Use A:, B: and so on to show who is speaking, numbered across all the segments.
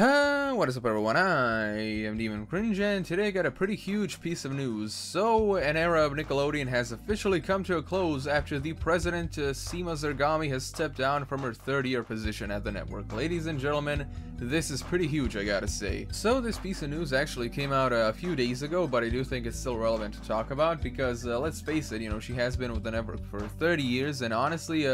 A: What is up everyone, I am Demon Cringe, and today I got a pretty huge piece of news. So, an era of Nickelodeon has officially come to a close after the president, Cyma Zarghami, has stepped down from her third-year position at the network. Ladies and gentlemen, this is pretty huge, I gotta say. So this piece of news actually came out a few days ago, but I do think it's still relevant to talk about because, let's face it, you know, she has been with the network for 30 years, and honestly,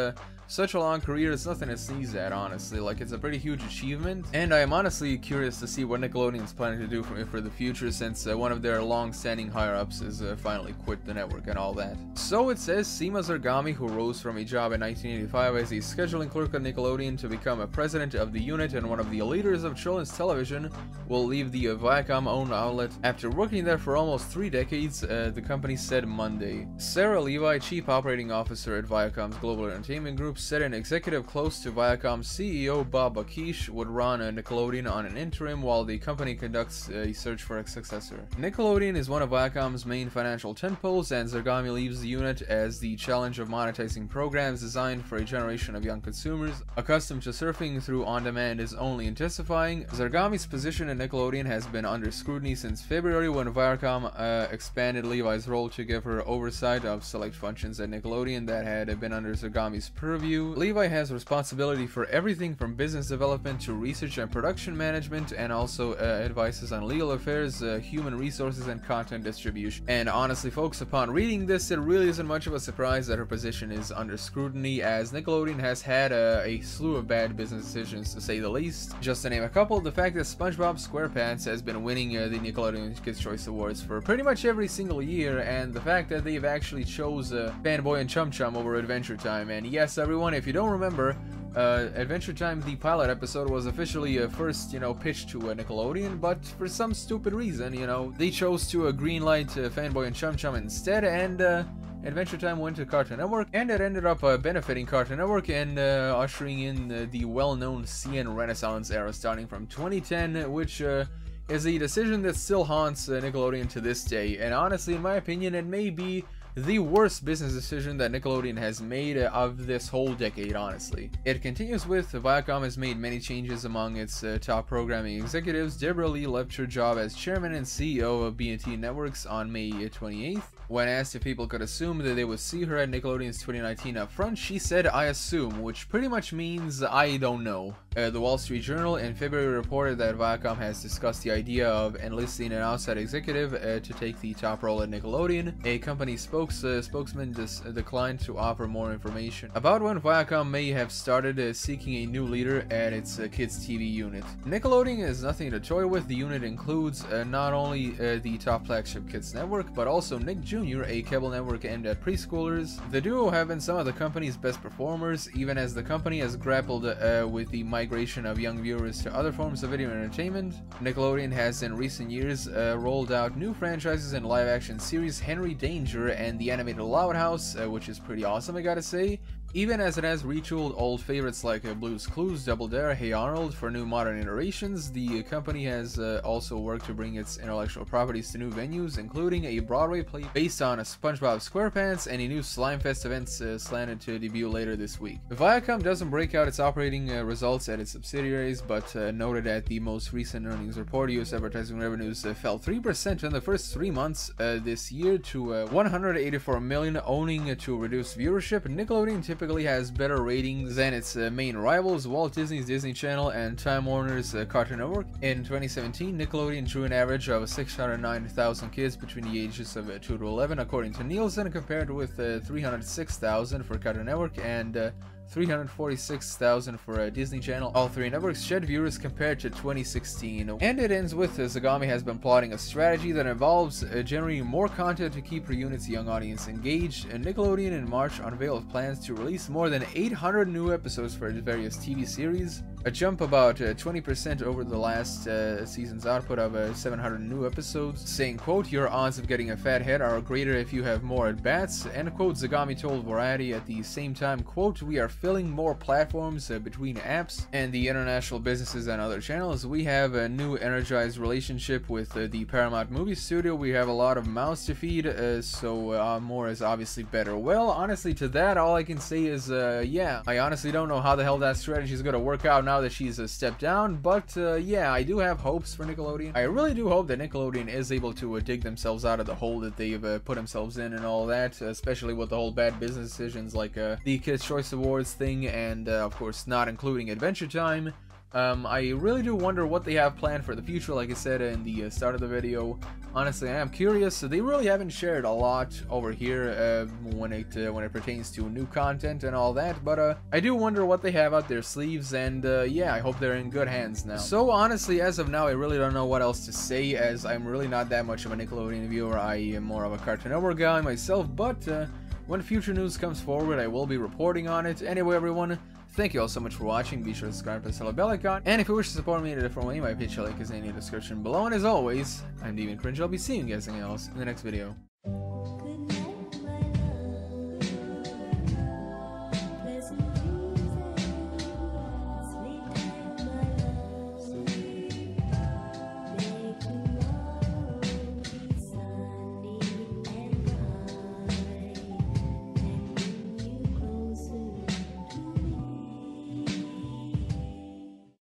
A: such a long career is nothing to sneeze at, honestly. Like, it's a pretty huge achievement, and I am honestly curious to see what Nickelodeon is planning to do for the future, since one of their long-standing higher-ups has finally quit the network and all that. So it says Cyma Zarghami, who rose from a job in 1985 as a scheduling clerk at Nickelodeon to become a president of the unit and one of the leaders of children's television, will leave the Viacom-owned outlet. After working there for almost 3 decades, the company said Monday. Sarah Levi, chief operating officer at Viacom's Global Entertainment Group, said an executive close to Viacom's CEO Bob Bakish would run Nickelodeon on an interim while the company conducts a search for a successor. Nickelodeon is one of Viacom's main financial tentpoles, and Zarghami leaves the unit as the challenge of monetizing programs designed for a generation of young consumers accustomed to surfing through on-demand is only intensifying. Zarghami's position at Nickelodeon has been under scrutiny since February, when Viacom expanded Levi's role to give her oversight of select functions at Nickelodeon that had been under Zarghami's purview. Levi has responsibility for everything from business development to research and production management, and also advises on legal affairs, human resources, and content distribution. And honestly, folks, upon reading this, it really isn't much of a surprise that her position is under scrutiny, as Nickelodeon has had a slew of bad business decisions, to say the least. Just to name a couple, the fact that SpongeBob SquarePants has been winning the Nickelodeon Kids' Choice Awards for pretty much every single year, and the fact that they've actually chose Fanboy and Chum Chum over Adventure Time. And yes, everyone, if you don't remember, Adventure Time, the pilot episode, was officially first, pitched to Nickelodeon, but for some stupid reason, they chose to greenlight Fanboy and Chum Chum instead, and Adventure Time went to Cartoon Network, and it ended up benefiting Cartoon Network and ushering in the well-known CN Renaissance era starting from 2010, which is a decision that still haunts Nickelodeon to this day. And honestly, in my opinion, it may be the worst business decision that Nickelodeon has made of this whole decade, honestly. It continues with Viacom has made many changes among its top programming executives. Deborah Lee left her job as chairman and CEO of B&T Networks on May 28th. When asked if people could assume that they would see her at Nickelodeon's 2019 upfront, she said, "I assume," which pretty much means I don't know. The Wall Street Journal in February reported that Viacom has discussed the idea of enlisting an outside executive to take the top role at Nickelodeon. A company spokesman declined to offer more information about when Viacom may have started seeking a new leader at its kids TV unit. Nickelodeon is nothing to toy with. The unit includes not only the top flagship kids network, but also Nick Jr., a cable network aimed at preschoolers. The duo have been some of the company's best performers, even as the company has grappled with the migration of young viewers to other forms of video entertainment. Nickelodeon has in recent years rolled out new franchises and live-action series, Henry Danger and the animated Loud House, which is pretty awesome, I gotta say. Even as it has retooled old favorites like Blue's Clues, Double Dare, Hey Arnold for new modern iterations, the company has also worked to bring its intellectual properties to new venues, including a Broadway play based on SpongeBob SquarePants and a new Slime Fest event slated to debut later this week. Viacom doesn't break out its operating results at its subsidiaries, but noted that the most recent earnings report, US advertising revenues fell 3% in the first 3 months this year to 184 million, owing to reduced viewership. Nickelodeon typically has better ratings than its main rivals, Walt Disney's Disney Channel and Time Warner's Cartoon Network. In 2017, Nickelodeon drew an average of 609,000 kids between the ages of 2 to 11, according to Nielsen, compared with 306,000 for Cartoon Network and 346,000 for Disney Channel. All three networks shed viewers compared to 2016. And it ends with Zarghami has been plotting a strategy that involves generating more content to keep her unit's young audience engaged. And Nickelodeon in March unveiled plans to release more than 800 new episodes for its various TV series, a jump about 20% over the last season's output of 700 new episodes, saying, quote, "Your odds of getting a fat head are greater if you have more at-bats," end quote. Zarghami told Variety at the same time, quote, "We are filling more platforms between apps and the international businesses and other channels. We have a new energized relationship with the Paramount Movie Studio. We have a lot of mouths to feed, so more is obviously better." Well, honestly, to that, all I can say is, yeah, I honestly don't know how the hell that strategy is going to work out now now that she's stepped down, but yeah, I do have hopes for Nickelodeon. I really do hope that Nickelodeon is able to dig themselves out of the hole that they've put themselves in and all that, especially with the whole bad business decisions like the Kids' Choice Awards thing, and of course not including Adventure Time. I really do wonder what they have planned for the future, like I said in the start of the video. Honestly, I am curious. They really haven't shared a lot over here when it pertains to new content and all that, but I do wonder what they have out their sleeves, and yeah, I hope they're in good hands now. So honestly, as of now, I really don't know what else to say, as I'm really not that much of a Nickelodeon viewer. I am more of a Cartoon Network guy myself, but when future news comes forward, I will be reporting on it. Anyway, everyone, thank you all so much for watching. Be sure to subscribe to the bell icon. And if you wish to support me in a different way, my Patreon link is in the description below. And as always, I'm Demon Cringe. I'll be seeing you guys else in the next video.